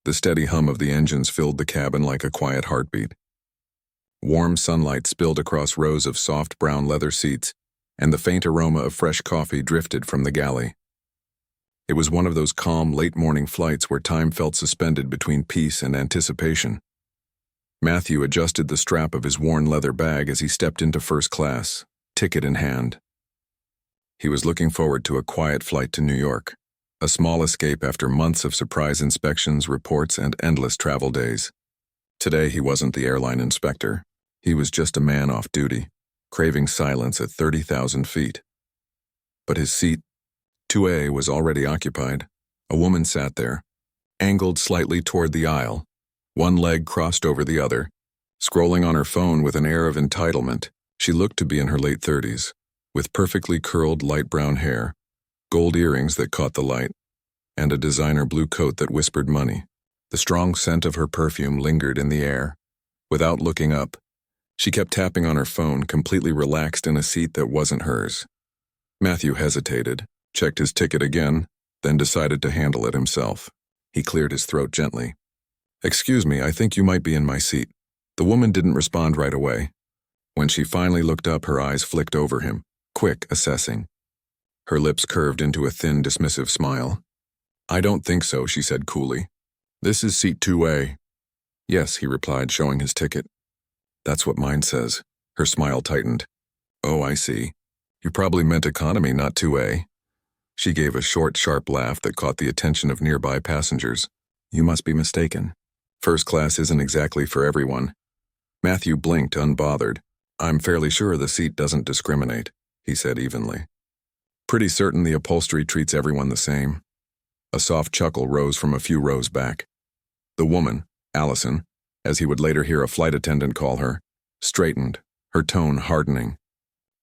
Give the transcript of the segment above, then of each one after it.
The steady hum of the engines filled the cabin like a quiet heartbeat. Warm sunlight spilled across rows of soft brown leather seats, and the faint aroma of fresh coffee drifted from the galley. It was one of those calm, late-morning flights where time felt suspended between peace and anticipation. Matthew adjusted the strap of his worn leather bag as he stepped into first class, ticket in hand. He was looking forward to a quiet flight to New York, a small escape after months of surprise inspections, reports, and endless travel days. Today he wasn't the airline inspector. He was just a man off duty, craving silence at 30,000 feet. But his seat, 2A, was already occupied. A woman sat there, angled slightly toward the aisle, one leg crossed over the other, scrolling on her phone with an air of entitlement. She looked to be in her late 30s, with perfectly curled light brown hair, gold earrings that caught the light, and a designer blue coat that whispered money. The strong scent of her perfume lingered in the air. Without looking up, she kept tapping on her phone, completely relaxed in a seat that wasn't hers. Matthew hesitated, checked his ticket again, then decided to handle it himself. He cleared his throat gently. "Excuse me, I think you might be in my seat." The woman didn't respond right away. When she finally looked up, her eyes flicked over him, quick, assessing. Her lips curved into a thin, dismissive smile. "I don't think so," she said coolly. "This is seat 2A. "Yes," he replied, showing his ticket. "That's what mine says." Her smile tightened. "Oh, I see. You probably meant economy, not 2A. She gave a short, sharp laugh that caught the attention of nearby passengers. "You must be mistaken. First class isn't exactly for everyone." Matthew blinked, unbothered. "I'm fairly sure the seat doesn't discriminate," he said evenly. "Pretty certain the upholstery treats everyone the same." A soft chuckle rose from a few rows back. The woman, Allison, as he would later hear a flight attendant call her, straightened, her tone hardening.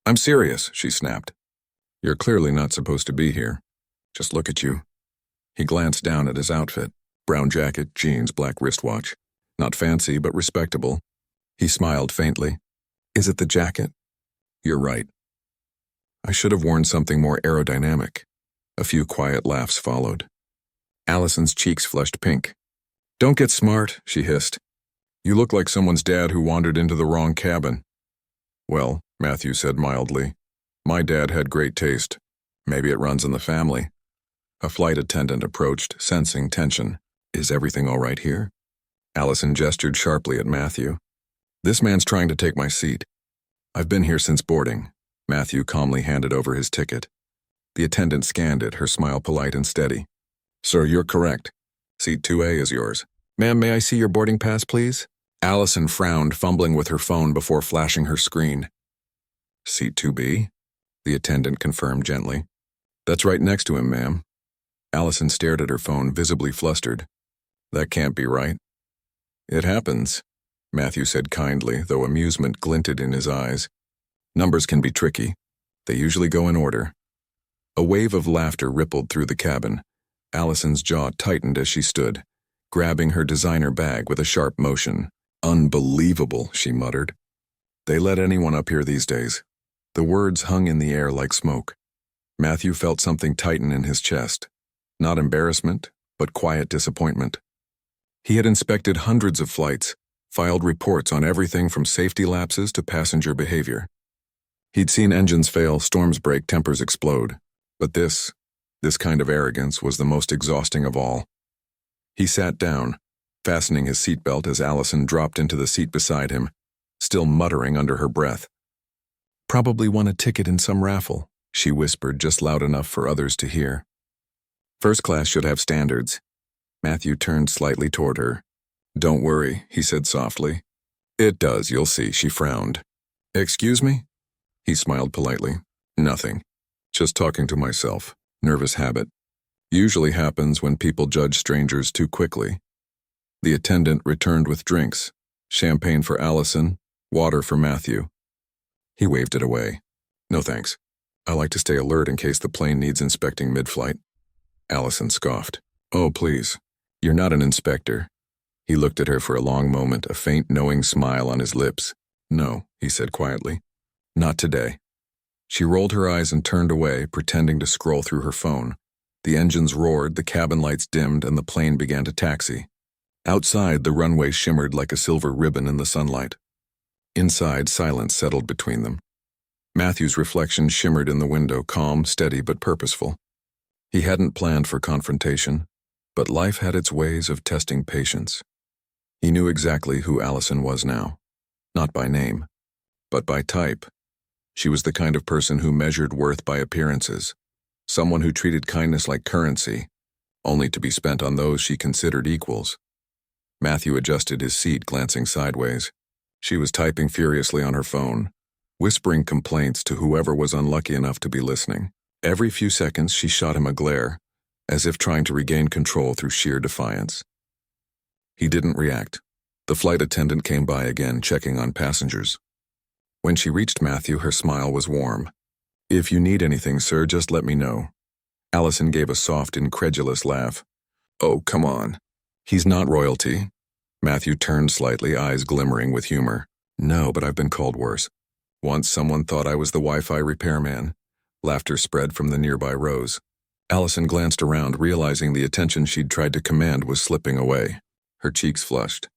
"I'm serious," she snapped. "You're clearly not supposed to be here. Just look at you." He glanced down at his outfit. Brown jacket, jeans, black wristwatch. Not fancy, but respectable. He smiled faintly. "Is it the jacket?" "You're right. I should have worn something more aerodynamic." A few quiet laughs followed. Allison's cheeks flushed pink. "Don't get smart," she hissed. "You look like someone's dad who wandered into the wrong cabin." "Well," Matthew said mildly, "my dad had great taste. Maybe it runs in the family." A flight attendant approached, sensing tension. "Is everything all right here?" Allison gestured sharply at Matthew. "This man's trying to take my seat." "I've been here since boarding." Matthew calmly handed over his ticket. The attendant scanned it, her smile polite and steady. "Sir, you're correct. Seat 2A is yours." "Ma'am, may I see your boarding pass, please?" Allison frowned, fumbling with her phone before flashing her screen. "Seat 2B?" the attendant confirmed gently. "That's right next to him, ma'am." Allison stared at her phone, visibly flustered. "That can't be right." "It happens," Matthew said kindly, though amusement glinted in his eyes. "Numbers can be tricky. They usually go in order." A wave of laughter rippled through the cabin. Allison's jaw tightened as she stood, grabbing her designer bag with a sharp motion. "Unbelievable," she muttered. "They let anyone up here these days." The words hung in the air like smoke. Matthew felt something tighten in his chest. Not embarrassment, but quiet disappointment. He had inspected hundreds of flights, filed reports on everything from safety lapses to passenger behavior. He'd seen engines fail, storms break, tempers explode. But this kind of arrogance was the most exhausting of all. He sat down, fastening his seatbelt as Allison dropped into the seat beside him, still muttering under her breath. "Probably won a ticket in some raffle," she whispered just loud enough for others to hear. "First class should have standards." Matthew turned slightly toward her. "Don't worry," he said softly. "It does, you'll see," she frowned. "Excuse me?" He smiled politely. "Nothing. Just talking to myself. Nervous habit. Usually happens when people judge strangers too quickly." The attendant returned with drinks. Champagne for Allison, water for Matthew. He waved it away. "No thanks. I like to stay alert in case the plane needs inspecting mid-flight." Allison scoffed. "Oh, please. You're not an inspector." He looked at her for a long moment, a faint knowing smile on his lips. "No," he said quietly. "Not today." She rolled her eyes and turned away, pretending to scroll through her phone. The engines roared, the cabin lights dimmed, and the plane began to taxi. Outside, the runway shimmered like a silver ribbon in the sunlight. Inside, silence settled between them. Matthew's reflection shimmered in the window, calm, steady, but purposeful. He hadn't planned for confrontation, but life had its ways of testing patience. He knew exactly who Allison was now. Not by name, but by type. She was the kind of person who measured worth by appearances, someone who treated kindness like currency, only to be spent on those she considered equals. Matthew adjusted his seat, glancing sideways. She was typing furiously on her phone, whispering complaints to whoever was unlucky enough to be listening. Every few seconds she shot him a glare, as if trying to regain control through sheer defiance. He didn't react. The flight attendant came by again, checking on passengers. When she reached Matthew, her smile was warm. "If you need anything, sir, just let me know." Allison gave a soft, incredulous laugh. "Oh, come on. He's not royalty." Matthew turned slightly, eyes glimmering with humor. "No, but I've been called worse. Once someone thought I was the Wi-Fi repairman." Laughter spread from the nearby rows. Allison glanced around, realizing the attention she'd tried to command was slipping away. Her cheeks flushed.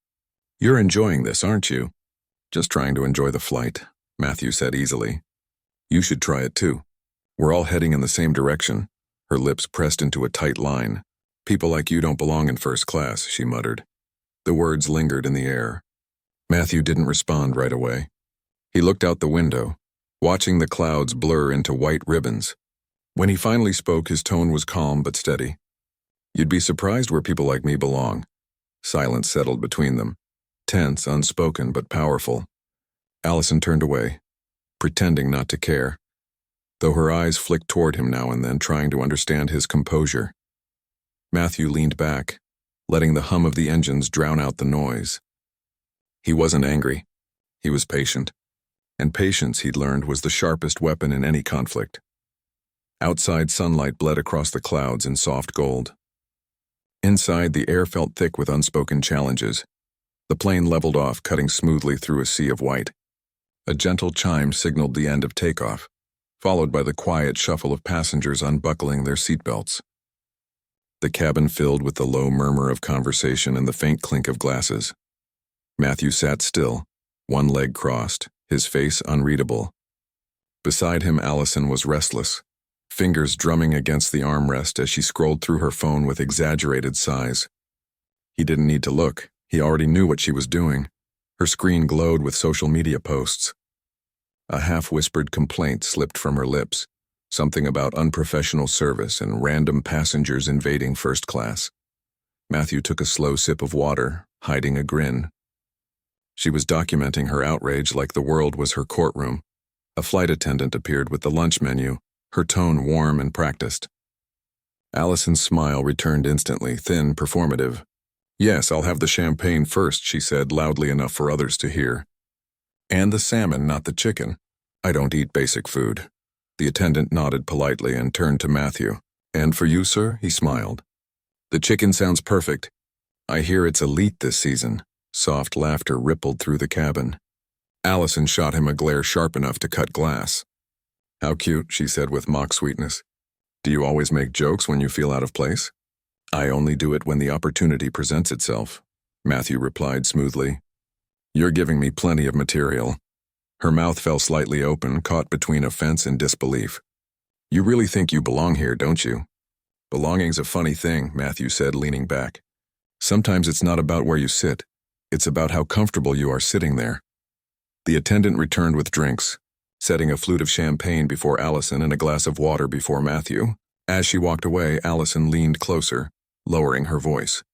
"You're enjoying this, aren't you?" "Just trying to enjoy the flight," Matthew said easily. "You should try it too. We're all heading in the same direction." Her lips pressed into a tight line. "People like you don't belong in first class," she muttered. The words lingered in the air. Matthew didn't respond right away. He looked out the window, watching the clouds blur into white ribbons. When he finally spoke, his tone was calm but steady. "You'd be surprised where people like me belong." Silence settled between them, tense, unspoken, but powerful. Allison turned away, pretending not to care, though her eyes flicked toward him now and then, trying to understand his composure. Matthew leaned back, letting the hum of the engines drown out the noise. He wasn't angry. He was patient. And patience, he'd learned, was the sharpest weapon in any conflict. Outside, sunlight bled across the clouds in soft gold. Inside, the air felt thick with unspoken challenges. The plane leveled off, cutting smoothly through a sea of white. A gentle chime signaled the end of takeoff, followed by the quiet shuffle of passengers unbuckling their seatbelts. The cabin filled with the low murmur of conversation and the faint clink of glasses. Matthew sat still, one leg crossed, his face unreadable. Beside him, Allison was restless, fingers drumming against the armrest as she scrolled through her phone with exaggerated sighs. He didn't need to look. He already knew what she was doing. Her screen glowed with social media posts. A half-whispered complaint slipped from her lips, something about unprofessional service and random passengers invading first class. Matthew took a slow sip of water, hiding a grin. She was documenting her outrage like the world was her courtroom. A flight attendant appeared with the lunch menu, her tone warm and practiced. Allison's smile returned instantly, thin, performative. "Yes, I'll have the champagne first," she said, loudly enough for others to hear. "And the salmon, not the chicken. I don't eat basic food." The attendant nodded politely and turned to Matthew. "And for you, sir?" He smiled. "The chicken sounds perfect. I hear it's elite this season." Soft laughter rippled through the cabin. Allison shot him a glare sharp enough to cut glass. "How cute," she said with mock sweetness. "Do you always make jokes when you feel out of place?" "I only do it when the opportunity presents itself," Matthew replied smoothly. "You're giving me plenty of material." Her mouth fell slightly open, caught between offense and disbelief. "You really think you belong here, don't you?" "Belonging's a funny thing," Matthew said, leaning back. "Sometimes it's not about where you sit. It's about how comfortable you are sitting there." The attendant returned with drinks, setting a flute of champagne before Allison and a glass of water before Matthew. As she walked away, Allison leaned closer, lowering her voice.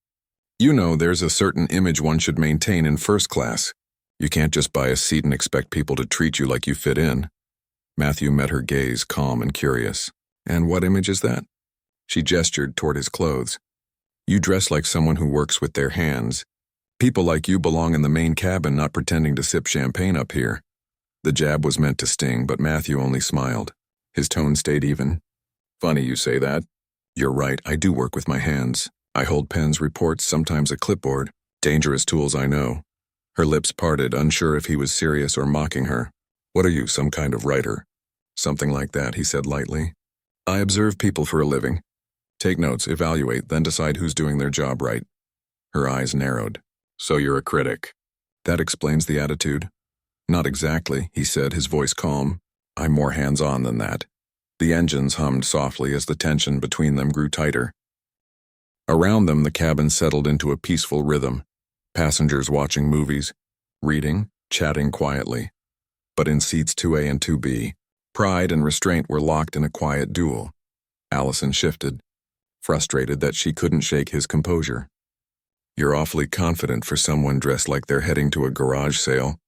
"You know, there's a certain image one should maintain in first class. You can't just buy a seat and expect people to treat you like you fit in." Matthew met her gaze, calm and curious. "And what image is that?" She gestured toward his clothes. "You dress like someone who works with their hands. People like you belong in the main cabin, not pretending to sip champagne up here." The jab was meant to sting, but Matthew only smiled. His tone stayed even. "Funny you say that. You're right, I do work with my hands. I hold pens, reports, sometimes a clipboard. Dangerous tools, I know." Her lips parted, unsure if he was serious or mocking her. "What are you, some kind of writer?" "Something like that," he said lightly. "I observe people for a living. Take notes, evaluate, then decide who's doing their job right." Her eyes narrowed. So you're a critic. That explains the attitude. Not exactly, he said, his voice calm. I'm more hands-on than that. The engines hummed softly as the tension between them grew tighter. Around them, the cabin settled into a peaceful rhythm. Passengers watching movies, reading, chatting quietly. But in seats 2A and 2B, pride and restraint were locked in a quiet duel. Allison shifted, frustrated that she couldn't shake his composure. You're awfully confident for someone dressed like they're heading to a garage sale,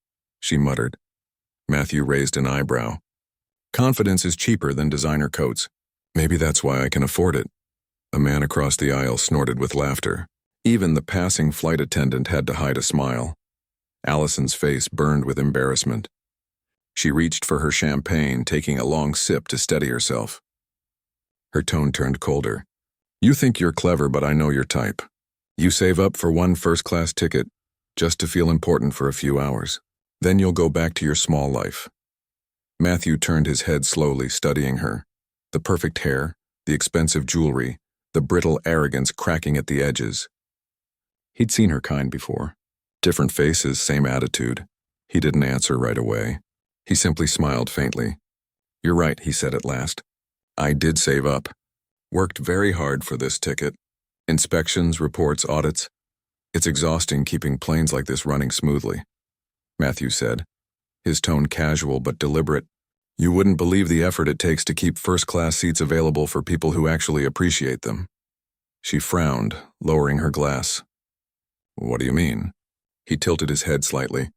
she muttered. Matthew raised an eyebrow. Confidence is cheaper than designer coats. Maybe that's why I can afford it. A man across the aisle snorted with laughter. Even the passing flight attendant had to hide a smile. Allison's face burned with embarrassment. She reached for her champagne, taking a long sip to steady herself. Her tone turned colder. You think you're clever, but I know your type. You save up for one first-class ticket, just to feel important for a few hours. Then you'll go back to your small life. Matthew turned his head slowly, studying her. The perfect hair, the expensive jewelry, the brittle arrogance cracking at the edges. He'd seen her kind before. Different faces, same attitude. He didn't answer right away. He simply smiled faintly. You're right, he said at last. I did save up. Worked very hard for this ticket. Inspections, reports, audits. It's exhausting keeping planes like this running smoothly, Matthew said, his tone casual but deliberate. You wouldn't believe the effort it takes to keep first-class seats available for people who actually appreciate them. She frowned, lowering her glass. What do you mean? He tilted his head slightly.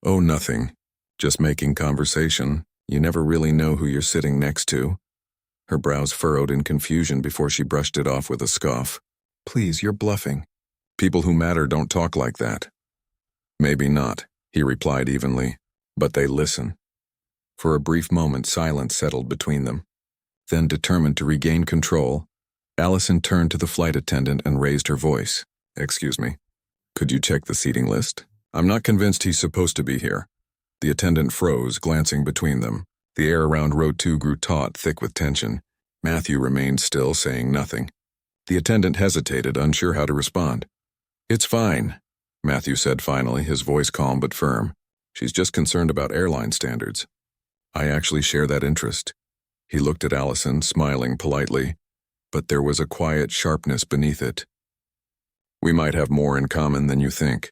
Oh, nothing. Just making conversation. You never really know who you're sitting next to. Her brows furrowed in confusion before she brushed it off with a scoff. Please, you're bluffing. People who matter don't talk like that. Maybe not, he replied evenly, but they listen. For a brief moment, silence settled between them. Then, determined to regain control, Allison turned to the flight attendant and raised her voice. Excuse me. Could you check the seating list? I'm not convinced he's supposed to be here. The attendant froze, glancing between them. The air around row 2 grew taut, thick with tension. Matthew remained still, saying nothing. The attendant hesitated, unsure how to respond. It's fine, Matthew said finally, his voice calm but firm. She's just concerned about airline standards. I actually share that interest. He looked at Allison, smiling politely, but there was a quiet sharpness beneath it. We might have more in common than you think.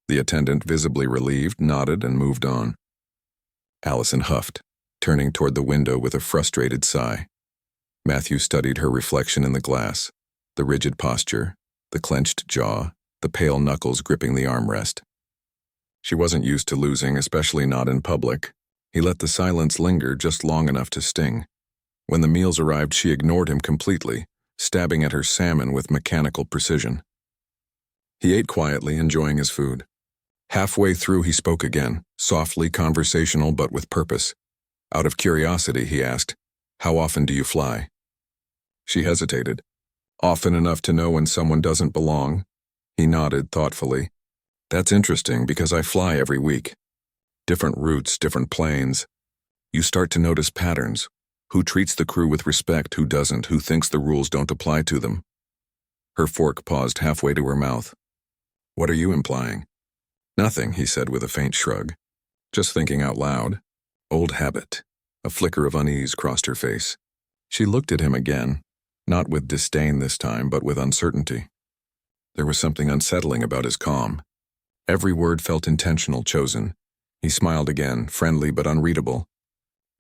The attendant, visibly relieved, nodded and moved on. Allison huffed, turning toward the window with a frustrated sigh. Matthew studied her reflection in the glass, the rigid posture, the clenched jaw, the pale knuckles gripping the armrest. She wasn't used to losing, especially not in public. He let the silence linger just long enough to sting. When the meals arrived, she ignored him completely, stabbing at her salmon with mechanical precision. He ate quietly, enjoying his food. Halfway through, he spoke again, softly, conversational, but with purpose. Out of curiosity, he asked, How often do you fly? She hesitated. Often enough to know when someone doesn't belong. He nodded thoughtfully. That's interesting because I fly every week. Different routes, different planes. You start to notice patterns. Who treats the crew with respect, who doesn't, who thinks the rules don't apply to them. Her fork paused halfway to her mouth. What are you implying? Nothing, he said with a faint shrug. Just thinking out loud. Old habit. A flicker of unease crossed her face. She looked at him again, not with disdain this time, but with uncertainty. There was something unsettling about his calm. Every word felt intentional, chosen. He smiled again, friendly but unreadable.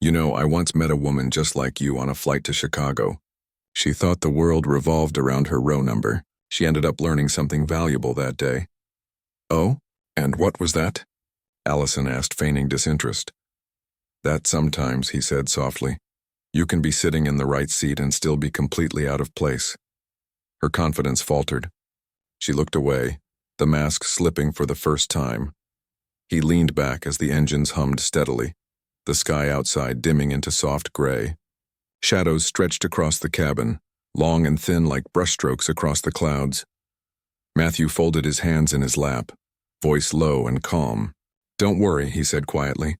You know, I once met a woman just like you on a flight to Chicago. She thought the world revolved around her row number. She ended up learning something valuable that day. Oh? And what was that? Allison asked, feigning disinterest. That sometimes, he said softly. You can be sitting in the right seat and still be completely out of place. Her confidence faltered. She looked away, the mask slipping for the first time. He leaned back as the engines hummed steadily, the sky outside dimming into soft gray. Shadows stretched across the cabin, long and thin like brushstrokes across the clouds. Matthew folded his hands in his lap, voice low and calm. Don't worry, he said quietly.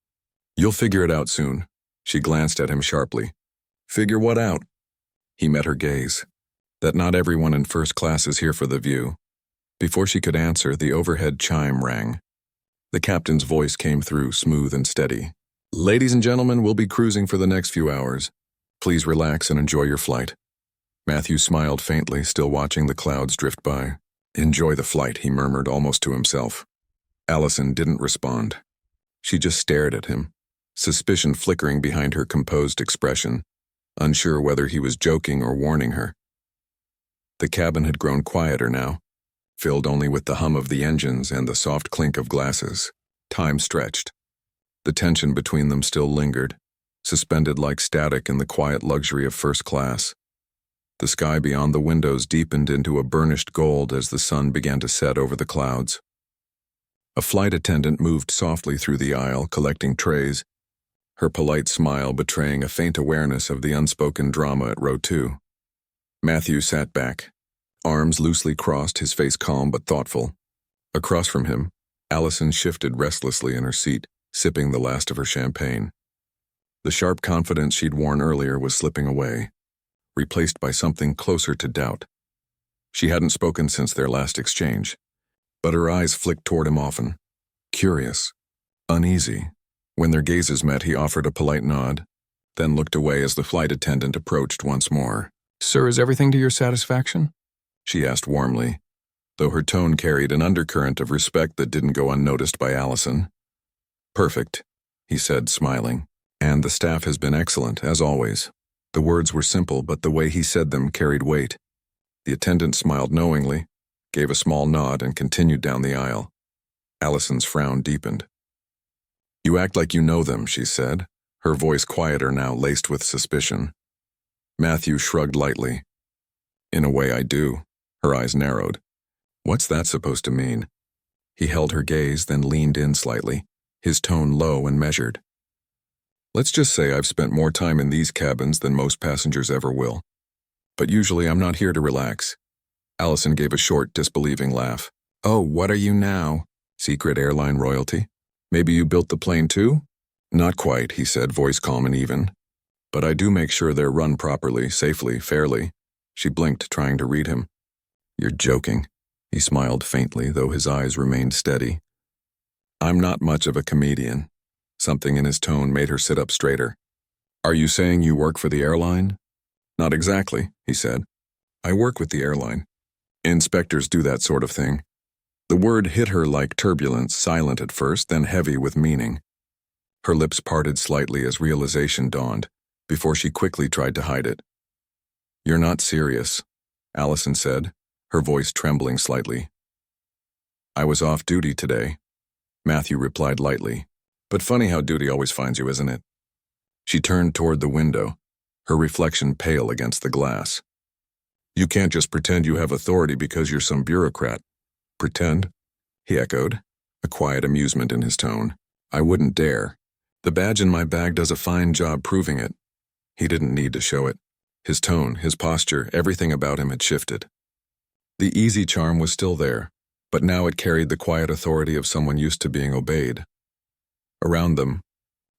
You'll figure it out soon. She glanced at him sharply. Figure what out? He met her gaze. That not everyone in first class is here for the view. Before she could answer, the overhead chime rang. The captain's voice came through, smooth and steady. "Ladies and gentlemen, we'll be cruising for the next few hours. Please relax and enjoy your flight." Matthew smiled faintly, still watching the clouds drift by. "Enjoy the flight," he murmured almost to himself. Allison didn't respond. She just stared at him, suspicion flickering behind her composed expression, unsure whether he was joking or warning her. The cabin had grown quieter now, filled only with the hum of the engines and the soft clink of glasses. Time stretched. The tension between them still lingered, suspended like static in the quiet luxury of first class. The sky beyond the windows deepened into a burnished gold as the sun began to set over the clouds. A flight attendant moved softly through the aisle, collecting trays, her polite smile betraying a faint awareness of the unspoken drama at row 2. Matthew sat back, arms loosely crossed, his face calm but thoughtful. Across from him, Allison shifted restlessly in her seat, sipping the last of her champagne. The sharp confidence she'd worn earlier was slipping away, replaced by something closer to doubt. She hadn't spoken since their last exchange, but her eyes flicked toward him often, curious, uneasy. When their gazes met, he offered a polite nod, then looked away as the flight attendant approached once more. "Sir, is everything to your satisfaction?" she asked warmly, though her tone carried an undercurrent of respect that didn't go unnoticed by Allison. "Perfect," he said, smiling. "And the staff has been excellent, as always." The words were simple, but the way he said them carried weight. The attendant smiled knowingly, gave a small nod, and continued down the aisle. Allison's frown deepened. "You act like you know them," she said, her voice quieter now, laced with suspicion. Matthew shrugged lightly. "In a way I do." Her eyes narrowed. "What's that supposed to mean?" He held her gaze, then leaned in slightly, his tone low and measured. "Let's just say I've spent more time in these cabins than most passengers ever will. But usually I'm not here to relax." Allison gave a short, disbelieving laugh. "Oh, what are you now? Secret airline royalty? Maybe you built the plane too?" "Not quite," he said, voice calm and even. "But I do make sure they're run properly, safely, fairly." She blinked, trying to read him. "You're joking." He smiled faintly, though his eyes remained steady. "I'm not much of a comedian." Something in his tone made her sit up straighter. "Are you saying you work for the airline?" "Not exactly," he said. "I work with the airline. Inspectors do that sort of thing." The word hit her like turbulence, silent at first, then heavy with meaning. Her lips parted slightly as realization dawned, before she quickly tried to hide it. "You're not serious," Allison said, her voice trembling slightly. "I was off duty today," Matthew replied lightly. "But funny how duty always finds you, isn't it?" She turned toward the window, her reflection pale against the glass. "You can't just pretend you have authority because you're some bureaucrat." "Pretend?" he echoed, a quiet amusement in his tone. "I wouldn't dare. The badge in my bag does a fine job proving it." He didn't need to show it. His tone, his posture, everything about him had shifted. The easy charm was still there, but now it carried the quiet authority of someone used to being obeyed. Around them,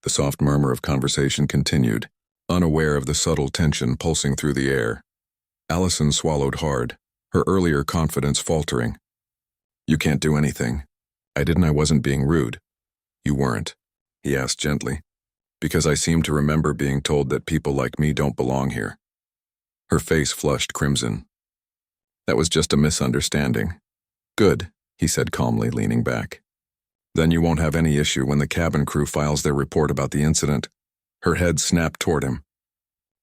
the soft murmur of conversation continued, unaware of the subtle tension pulsing through the air. Allison swallowed hard, her earlier confidence faltering. "You can't do anything." I wasn't being rude." "You weren't," he asked gently, "because I seem to remember being told that people like me don't belong here." Her face flushed crimson. "That was just a misunderstanding." "Good," he said calmly, leaning back. "Then you won't have any issue when the cabin crew files their report about the incident." Her head snapped toward him.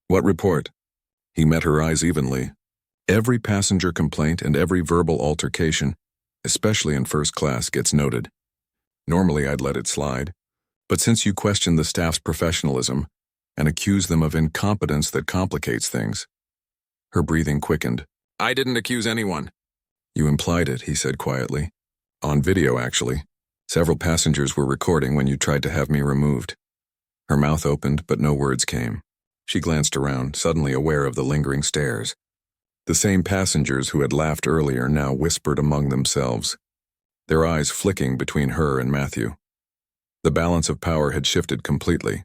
"What report?" He met her eyes evenly. "Every passenger complaint and every verbal altercation, especially in first class, gets noted. Normally I'd let it slide, but since you question the staff's professionalism and accuse them of incompetence, that complicates things." Her breathing quickened. "I didn't accuse anyone." "You implied it," he said quietly. "On video, actually. Several passengers were recording when you tried to have me removed." Her mouth opened, but no words came. She glanced around, suddenly aware of the lingering stares. The same passengers who had laughed earlier now whispered among themselves, their eyes flicking between her and Matthew. The balance of power had shifted completely.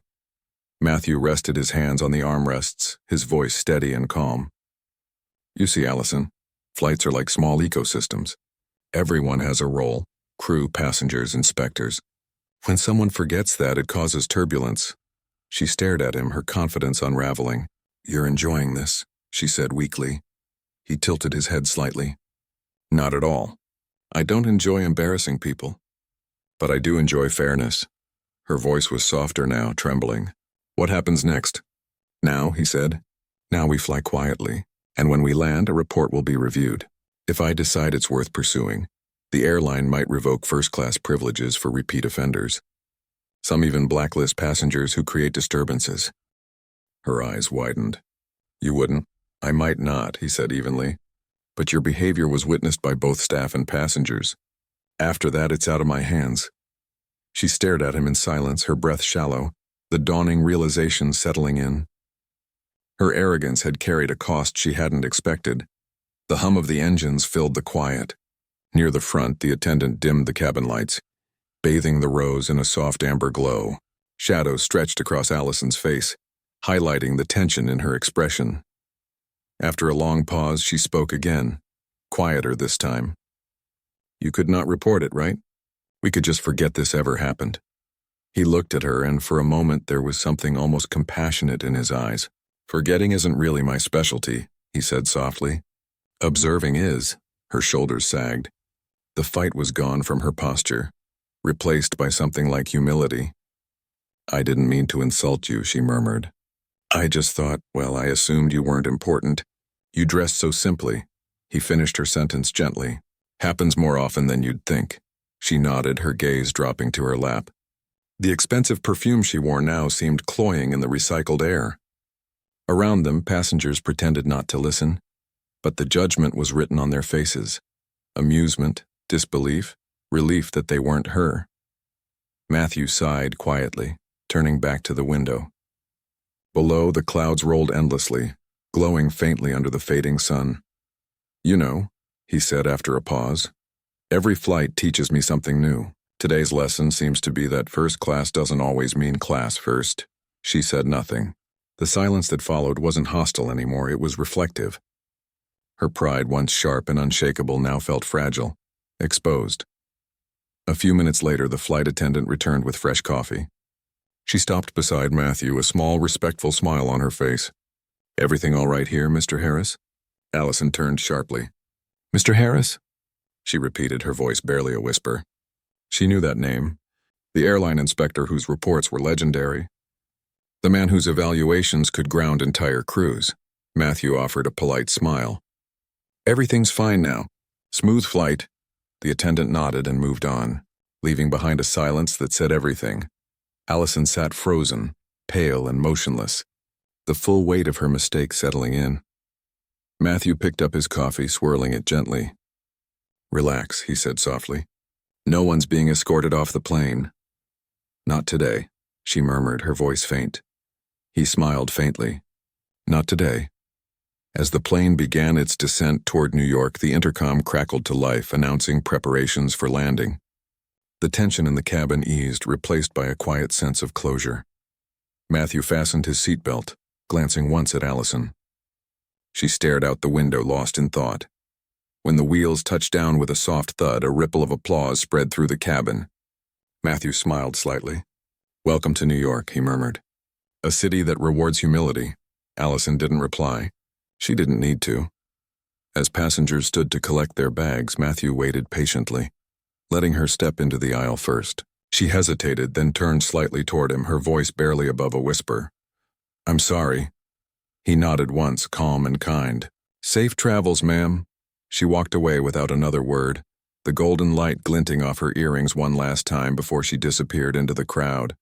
Matthew rested his hands on the armrests, his voice steady and calm. "You see, Allison, flights are like small ecosystems. Everyone has a role: crew, passengers, inspectors. When someone forgets that, it causes turbulence. She stared at him, her confidence unraveling. "You're enjoying this," she said weakly. He tilted his head slightly. "Not at all. I don't enjoy embarrassing people. But I do enjoy fairness." Her voice was softer now, trembling. "What happens next?" "Now," he said. "Now we fly quietly, and when we land, a report will be reviewed. If I decide it's worth pursuing, the airline might revoke first-class privileges for repeat offenders. Some even blacklist passengers who create disturbances." Her eyes widened. "You wouldn't?" "I might not," he said evenly. "But your behavior was witnessed by both staff and passengers. After that, it's out of my hands." She stared at him in silence, her breath shallow, the dawning realization settling in. Her arrogance had carried a cost she hadn't expected. The hum of the engines filled the quiet. Near the front, the attendant dimmed the cabin lights, bathing the rows in a soft amber glow. Shadows stretched across Allison's face, highlighting the tension in her expression. After a long pause, she spoke again, quieter this time. "You could not report it, right? We could just forget this ever happened." He looked at her, and for a moment there was something almost compassionate in his eyes. "Forgetting isn't really my specialty," he said softly. "Observing is." Her shoulders sagged. The fight was gone from her posture, replaced by something like humility. "I didn't mean to insult you," she murmured. "I just thought, well, I assumed you weren't important. You dressed so simply." He finished her sentence gently. "Happens more often than you'd think." She nodded, her gaze dropping to her lap. The expensive perfume she wore now seemed cloying in the recycled air. Around them, passengers pretended not to listen, but the judgment was written on their faces. Amusement, disbelief, relief that they weren't her. Matthew sighed quietly, turning back to the window. Below, the clouds rolled endlessly, glowing faintly under the fading sun. "You know," he said after a pause, "every flight teaches me something new. Today's lesson seems to be that first class doesn't always mean class first." She said nothing. The silence that followed wasn't hostile anymore, it was reflective. Her pride, once sharp and unshakable, now felt fragile, exposed. A few minutes later, the flight attendant returned with fresh coffee. She stopped beside Matthew, a small, respectful smile on her face. "Everything all right here, Mr. Harris?" Allison turned sharply. "Mr. Harris?" she repeated, her voice barely a whisper. She knew that name, the airline inspector whose reports were legendary, the man whose evaluations could ground entire crews. Matthew offered a polite smile. "Everything's fine now. Smooth flight." The attendant nodded and moved on, leaving behind a silence that said everything. Allison sat frozen, pale and motionless, the full weight of her mistake settling in. Matthew picked up his coffee, swirling it gently. "Relax," he said softly. "No one's being escorted off the plane." "Not today," she murmured, her voice faint. He smiled faintly. "Not today." As the plane began its descent toward New York, the intercom crackled to life, announcing preparations for landing. The tension in the cabin eased, replaced by a quiet sense of closure. Matthew fastened his seatbelt, glancing once at Allison. She stared out the window, lost in thought. When the wheels touched down with a soft thud, a ripple of applause spread through the cabin. Matthew smiled slightly. "Welcome to New York," he murmured. "A city that rewards humility." Allison didn't reply. She didn't need to. As passengers stood to collect their bags, Matthew waited patiently, letting her step into the aisle first. She hesitated, then turned slightly toward him, her voice barely above a whisper. "I'm sorry." He nodded once, calm and kind. "Safe travels, ma'am." She walked away without another word, the golden light glinting off her earrings one last time before she disappeared into the crowd.